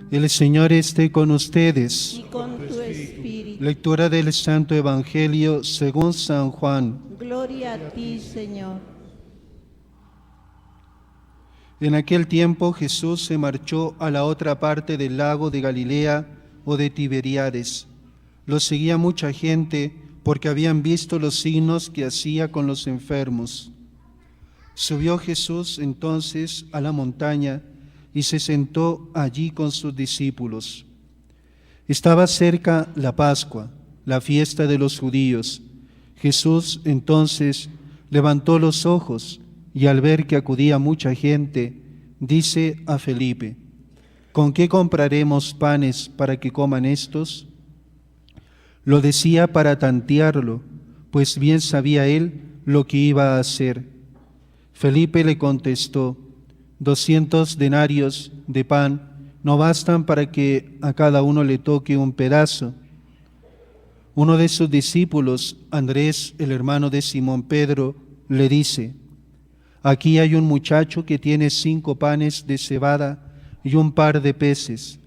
El Señor esté con ustedes. Y con tu espíritu. Lectura del Santo Evangelio según San Juan. Gloria a ti, Señor. En aquel tiempo Jesús se marchó a la otra parte del lago de Galilea o de Tiberíades. Lo seguía mucha gente porque habían visto los signos que hacía con los enfermos. Subió Jesús entonces a la montaña y se sentó allí con sus discípulos. Estaba cerca la Pascua, la fiesta de los judíos. Jesús entonces levantó los ojos y al ver que acudía mucha gente, dice a Felipe: ¿con qué compraremos panes para que coman estos? Lo decía para tantearlo, pues bien sabía él lo que iba a hacer. Felipe le contestó: 200 denarios de pan no bastan para que a cada uno le toque un pedazo. Uno de sus discípulos, Andrés, el hermano de Simón Pedro, le dice: aquí hay un muchacho que tiene 5 panes de cebada y un par de peces.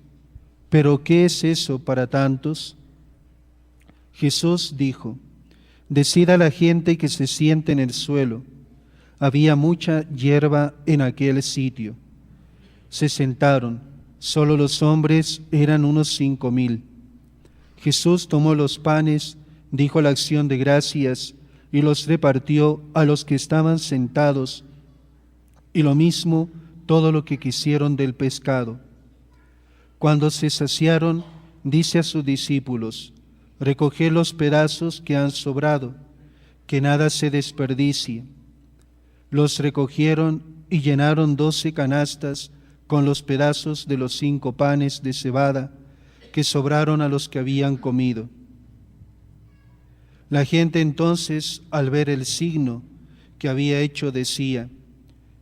¿Pero qué es eso para tantos? Jesús dijo: decid a la gente que se siente en el suelo. Había mucha hierba en aquel sitio. Se sentaron, solo los hombres eran unos 5,000. Jesús tomó los panes, dijo la acción de gracias y los repartió a los que estaban sentados, y lo mismo todo lo que quisieron del pescado. Cuando se saciaron, dice a sus discípulos: recoged los pedazos que han sobrado, que nada se desperdicie. Los recogieron y llenaron 12 canastas con los pedazos de los 5 panes de cebada que sobraron a los que habían comido. La gente entonces, al ver el signo que había hecho, decía: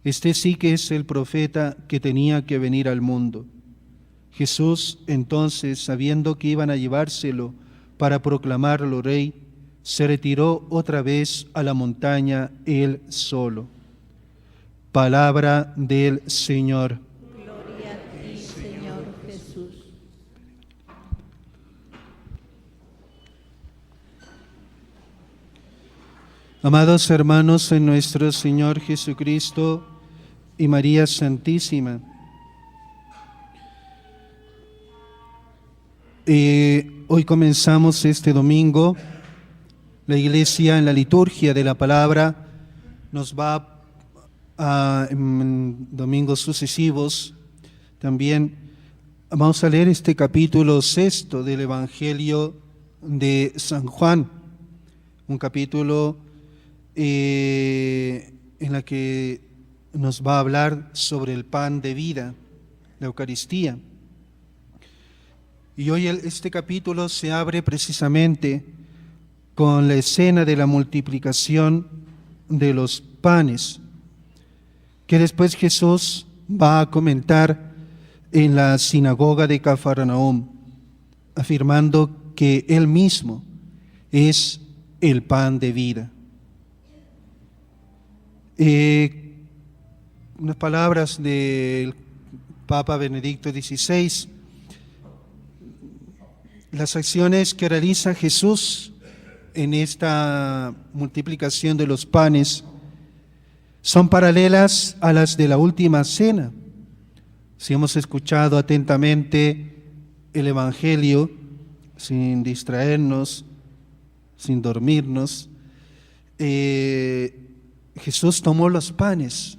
este sí que es el profeta que tenía que venir al mundo. Jesús entonces, sabiendo que iban a llevárselo para proclamarlo rey, se retiró otra vez a la montaña él solo. Palabra del Señor. Gloria a ti, Señor Jesús. Amados hermanos en nuestro Señor Jesucristo y María Santísima, hoy comenzamos este domingo. La Iglesia en la liturgia de la palabra nos va en domingos sucesivos. También vamos a leer este capítulo 6 del Evangelio de San Juan, un capítulo en la que nos va a hablar sobre el pan de vida, la Eucaristía. Y hoy este capítulo se abre precisamente con la escena de la multiplicación de los panes, que después Jesús va a comentar en la sinagoga de Cafarnaúm, afirmando que Él mismo es el pan de vida. Unas palabras del Papa Benedicto XVI: las acciones que realiza Jesús en esta multiplicación de los panes son paralelas a las de la última cena. Si hemos escuchado atentamente el Evangelio, sin distraernos, sin dormirnos, Jesús tomó los panes,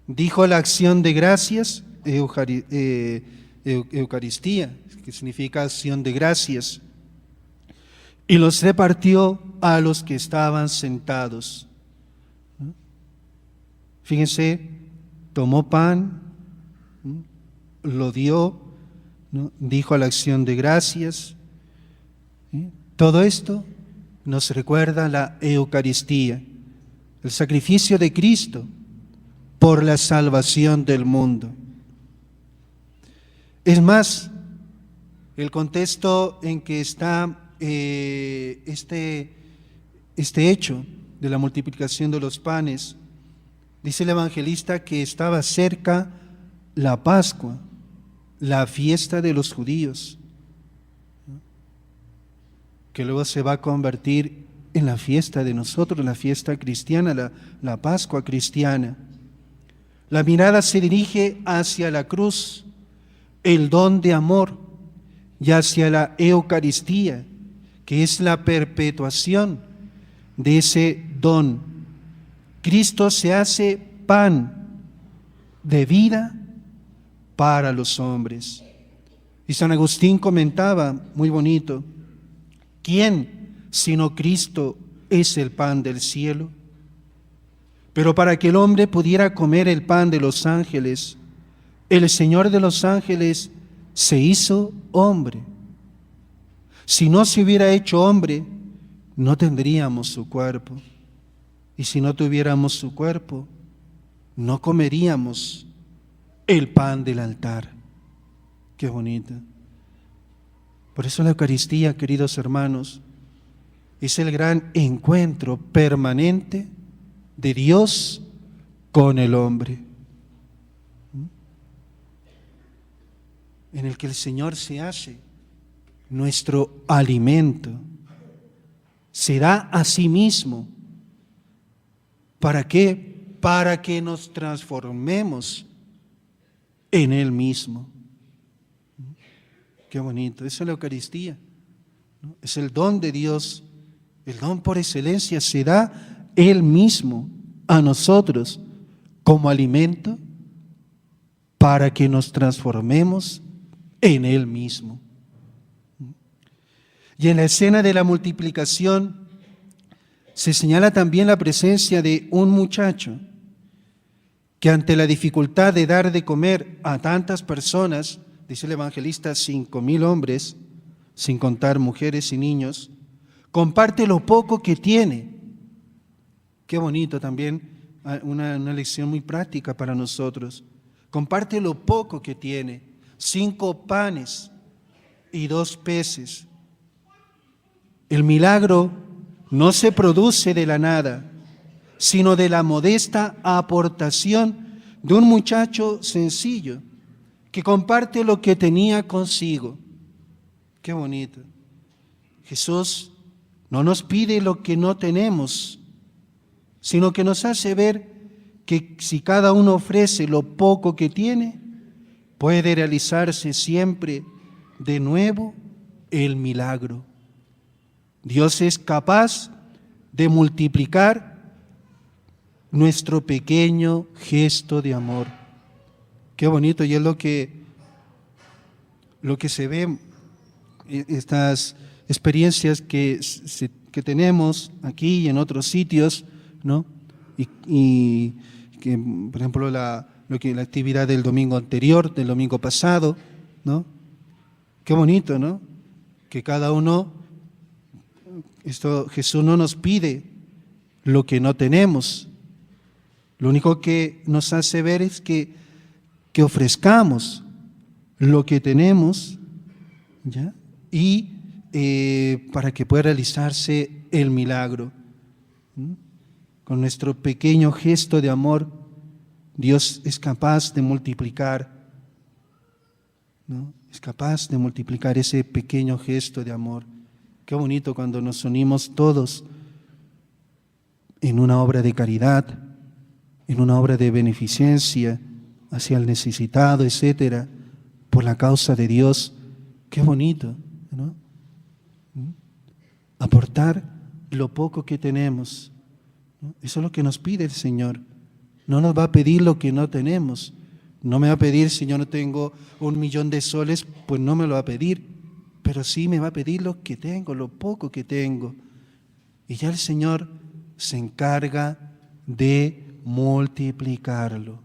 dijo la acción de gracias, Eucaristía, que significa acción de gracias, y los repartió a los que estaban sentados. Fíjense, tomó pan, lo dio, ¿no? Dijo la acción de gracias. Todo esto nos recuerda la Eucaristía, el sacrificio de Cristo por la salvación del mundo. Es más, el contexto en que está este hecho de la multiplicación de los panes, dice el evangelista que estaba cerca la Pascua, la fiesta de los judíos, ¿no?, que luego se va a convertir en la fiesta de nosotros, la fiesta cristiana, la Pascua cristiana. La mirada se dirige hacia la cruz, el don de amor, y hacia la Eucaristía, que es la perpetuación de ese don. Cristo se hace pan de vida para los hombres. Y San Agustín comentaba, muy bonito, ¿quién sino Cristo es el pan del cielo? Pero para que el hombre pudiera comer el pan de los ángeles, el Señor de los ángeles se hizo hombre. Si no se hubiera hecho hombre, no tendríamos su cuerpo. Y si no tuviéramos su cuerpo, no comeríamos el pan del altar. Qué bonito. Por eso la Eucaristía, queridos hermanos, es el gran encuentro permanente de Dios con el hombre, en el que el Señor se hace nuestro alimento, se da a sí mismo. ¿Para qué? Para que nos transformemos en Él mismo. Qué bonito, eso es la Eucaristía, ¿no? Es el don de Dios, el don por excelencia, se da Él mismo a nosotros como alimento para que nos transformemos en Él mismo. Y en la escena de la multiplicación se señala también la presencia de un muchacho que ante la dificultad de dar de comer a tantas personas, dice el evangelista, 5,000 hombres, sin contar mujeres y niños, comparte lo poco que tiene. Qué bonito también, una lección muy práctica para nosotros. Comparte lo poco que tiene, 5 panes y 2 peces. El milagro no se produce de la nada, sino de la modesta aportación de un muchacho sencillo que comparte lo que tenía consigo. Qué bonito. Jesús no nos pide lo que no tenemos, sino que nos hace ver que si cada uno ofrece lo poco que tiene, puede realizarse siempre de nuevo el milagro. Dios es capaz de multiplicar nuestro pequeño gesto de amor. Qué bonito, y es lo que se ve, estas experiencias que tenemos aquí y en otros sitios, ¿no? Y que, por ejemplo, la actividad del domingo anterior, del domingo pasado, ¿no? Qué bonito, ¿no? Que cada uno, Jesús no nos pide lo que no tenemos. Lo único que nos hace ver es que ofrezcamos lo que tenemos, ¿ya? Y para que pueda realizarse el milagro. Con nuestro pequeño gesto de amor, Dios es capaz de multiplicar, ¿no? Es capaz de multiplicar ese pequeño gesto de amor. Qué bonito cuando nos unimos todos en una obra de caridad, en una obra de beneficencia hacia el necesitado, etcétera, por la causa de Dios. Qué bonito, ¿no? Aportar lo poco que tenemos, ¿no? Eso es lo que nos pide el Señor. No nos va a pedir lo que no tenemos. No me va a pedir, si yo no tengo 1.000.000 de soles, pues no me lo va a pedir, pero sí me va a pedir lo que tengo, lo poco que tengo. Y ya el Señor se encarga de multiplicarlo.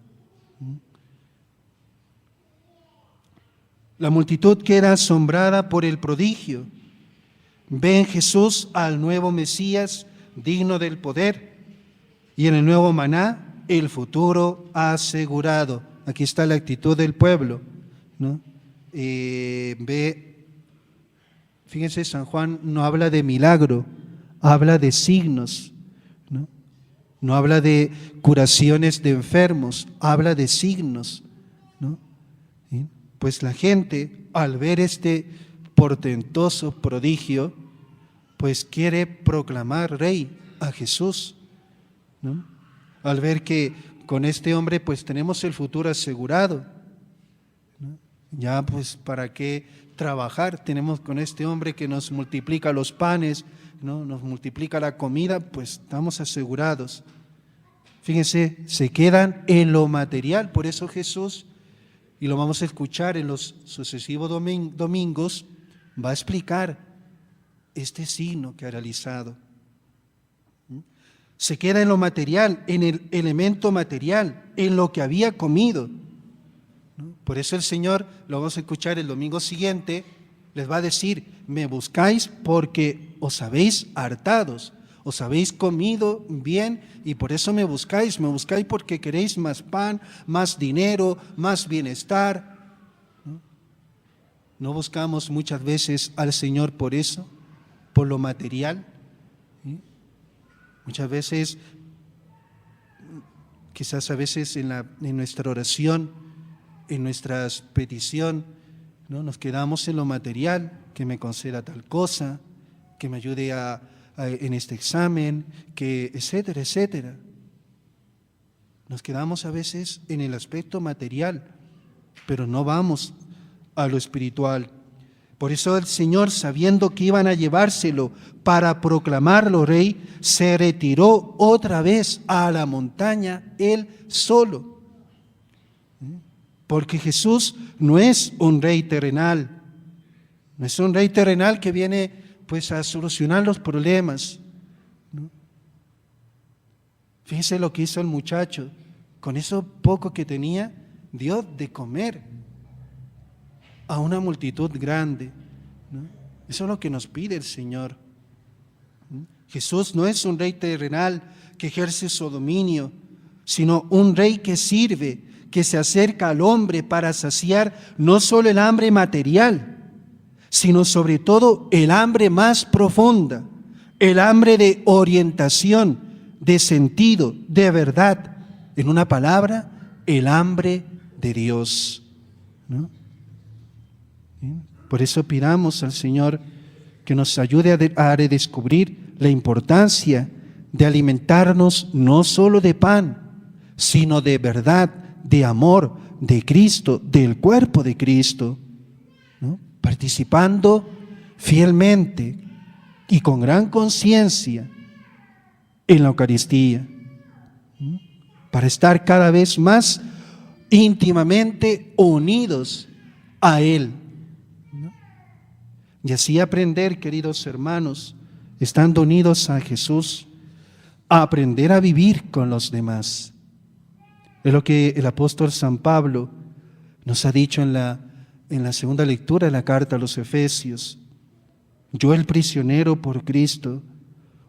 La multitud queda asombrada por el prodigio. Ve en Jesús al nuevo Mesías digno del poder y en el nuevo maná el futuro asegurado. Aquí está la actitud del pueblo, ¿no? Fíjense, San Juan no habla de milagro, habla de signos, ¿no? No habla de curaciones de enfermos, habla de signos, ¿no? ¿Sí? pues la gente, al ver este portentoso prodigio, pues quiere proclamar rey a Jesús, ¿no? Al ver que con este hombre pues tenemos el futuro asegurado, ¿no? Ya pues para qué trabajar, tenemos con este hombre que nos multiplica los panes, ¿no? Nos multiplica la comida, pues estamos asegurados. Fíjense, se quedan en lo material, por eso Jesús, y lo vamos a escuchar en los sucesivos domingos, va a explicar este signo que ha realizado. Se queda en lo material, en el elemento material, en lo que había comido, ¿no? Por eso el Señor, lo vamos a escuchar el domingo siguiente, les va a decir: me buscáis porque os habéis hartados, os habéis comido bien y por eso me buscáis porque queréis más pan, más dinero, más bienestar, ¿no? ¿No buscamos muchas veces al Señor por eso, por lo material? ¿Sí? Muchas veces, quizás a veces en nuestra oración, en nuestra petición, ¿no? Nos quedamos en lo material, que me conceda tal cosa, que me ayude en este examen, que etcétera, etcétera. Nos quedamos a veces en el aspecto material, pero no vamos a lo espiritual. Por eso el Señor, sabiendo que iban a llevárselo para proclamarlo rey, se retiró otra vez a la montaña él solo. Porque Jesús no es un rey terrenal, no es un rey terrenal que viene pues a solucionar los problemas, ¿no? Fíjese lo que hizo el muchacho, con eso poco que tenía, dio de comer a una multitud grande, ¿no? Eso es lo que nos pide el Señor. Jesús no es un rey terrenal que ejerce su dominio, sino un rey que sirve, que se acerca al hombre para saciar no solo el hambre material, sino sobre todo el hambre más profunda, el hambre de orientación, de sentido, de verdad. En una palabra, el hambre de Dios, ¿no? Por eso pidamos al Señor que nos ayude a redescubrir la importancia de alimentarnos no solo de pan, sino de verdad, de amor, de Cristo, del cuerpo de Cristo, ¿no? Participando fielmente y con gran conciencia en la Eucaristía, ¿no? Para estar cada vez más íntimamente unidos a Él, ¿no? Y así aprender, queridos hermanos, estando unidos a Jesús, a aprender a vivir con los demás. Es lo que el apóstol San Pablo nos ha dicho en la segunda lectura de la carta a los Efesios. Yo, el prisionero por Cristo,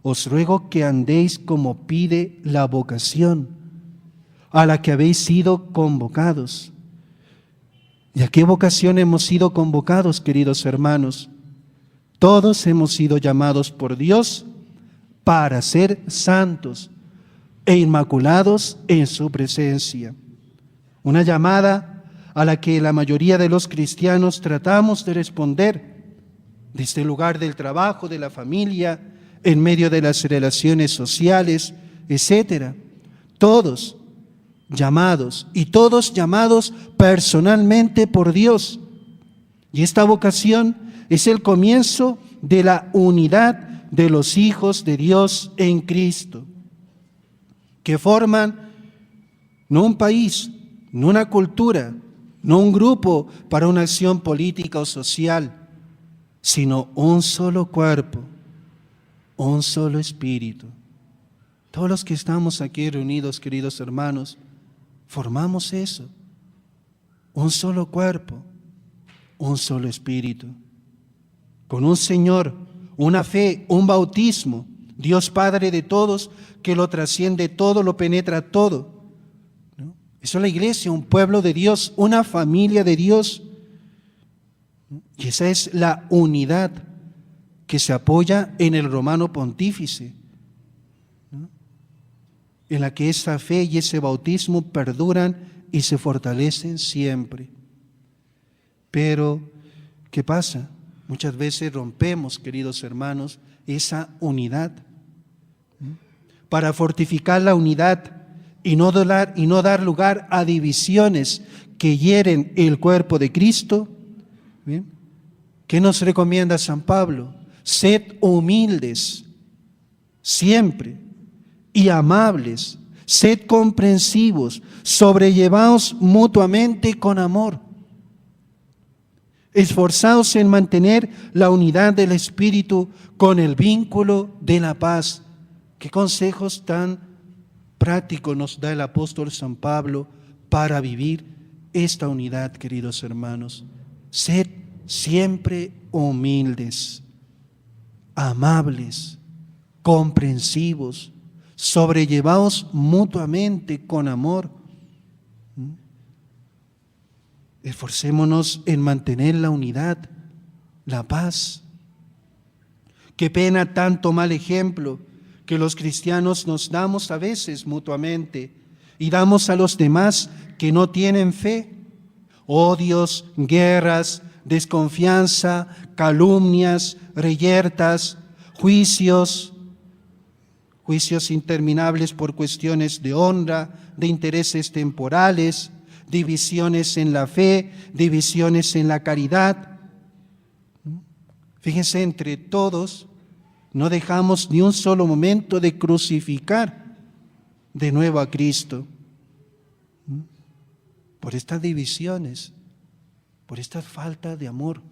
os ruego que andéis como pide la vocación a la que habéis sido convocados. ¿Y a qué vocación hemos sido convocados, queridos hermanos? Todos hemos sido llamados por Dios para ser santos e inmaculados en su presencia. Una llamada a la que la mayoría de los cristianos tratamos de responder desde el lugar del trabajo, de la familia, en medio de las relaciones sociales, etcétera. Todos llamados y todos llamados personalmente por Dios. Y esta vocación es el comienzo de la unidad de los hijos de Dios en Cristo, que forman no un país, no una cultura, no un grupo para una acción política o social, sino un solo cuerpo, un solo espíritu. Todos los que estamos aquí reunidos, queridos hermanos, formamos eso, un solo cuerpo, un solo espíritu, con un Señor, una fe, un bautismo, Dios Padre de todos, que lo trasciende todo, lo penetra todo, ¿no? Eso es la iglesia, un pueblo de Dios, una familia de Dios. Y esa es la unidad que se apoya en el Romano Pontífice, ¿no? En la que esa fe y ese bautismo perduran y se fortalecen siempre. Pero, ¿qué pasa? Muchas veces rompemos, queridos hermanos, esa unidad. Para fortificar la unidad y no dar lugar a divisiones que hieren el cuerpo de Cristo, ¿bien? ¿Qué nos recomienda San Pablo? Sed humildes siempre y amables, sed comprensivos, sobrellevaos mutuamente con amor. Esforzaos en mantener la unidad del Espíritu con el vínculo de la paz. Qué consejos tan prácticos nos da el apóstol San Pablo para vivir esta unidad, queridos hermanos. Sed siempre humildes, amables, comprensivos, sobrellevaos mutuamente con amor. Esforcémonos en mantener la unidad, la paz. Qué pena tanto mal ejemplo que los cristianos nos damos a veces mutuamente y damos a los demás que no tienen fe. Odios, guerras, desconfianza, calumnias, reyertas, juicios interminables por cuestiones de honra, de intereses temporales, divisiones en la fe, divisiones en la caridad. Fíjense, entre todos no dejamos ni un solo momento de crucificar de nuevo a Cristo. Por estas divisiones, por esta falta de amor.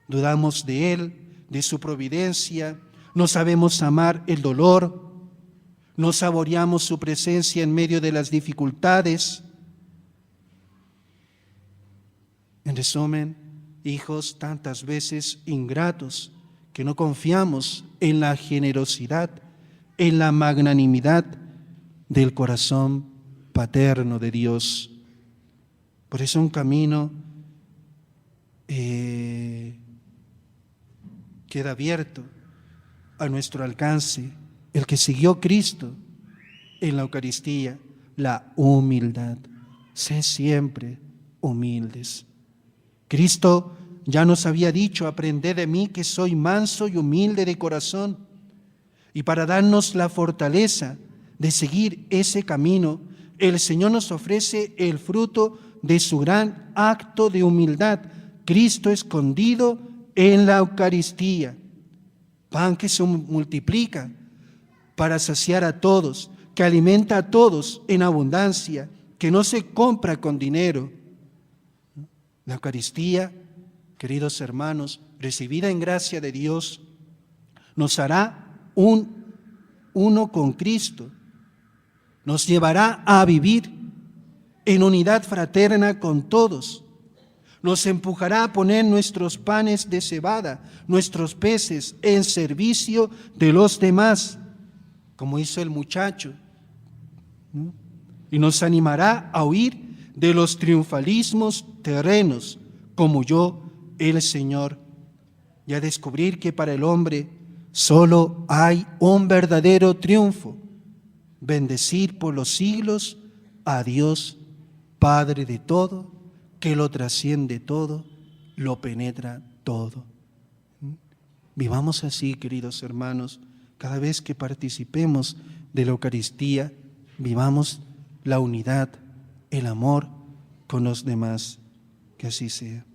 Dudamos de Él, de su providencia, no sabemos amar el dolor, no saboreamos su presencia en medio de las dificultades. En resumen, hijos tantas veces ingratos que no confiamos en la generosidad, en la magnanimidad del corazón paterno de Dios. Por eso un camino queda abierto a nuestro alcance, el que siguió Cristo en la Eucaristía, la humildad. Sé siempre humildes. Cristo ya nos había dicho: aprended de mí que soy manso y humilde de corazón. Y para darnos la fortaleza de seguir ese camino, el Señor nos ofrece el fruto de su gran acto de humildad, Cristo escondido en la Eucaristía, pan que se multiplica para saciar a todos, que alimenta a todos en abundancia, que no se compra con dinero. La Eucaristía, queridos hermanos, recibida en gracia de Dios, nos hará uno con Cristo, nos llevará a vivir en unidad fraterna con todos, nos empujará a poner nuestros panes de cebada, nuestros peces en servicio de los demás, como hizo el muchacho, ¿no? Y nos animará a huir de los triunfalismos terrenos, como yo, el Señor, y a descubrir que para el hombre solo hay un verdadero triunfo: bendecir por los siglos a Dios, Padre de todo, que lo trasciende todo, lo penetra todo. Vivamos así, queridos hermanos, cada vez que participemos de la Eucaristía, vivamos la unidad, el amor con los demás. Que así sea.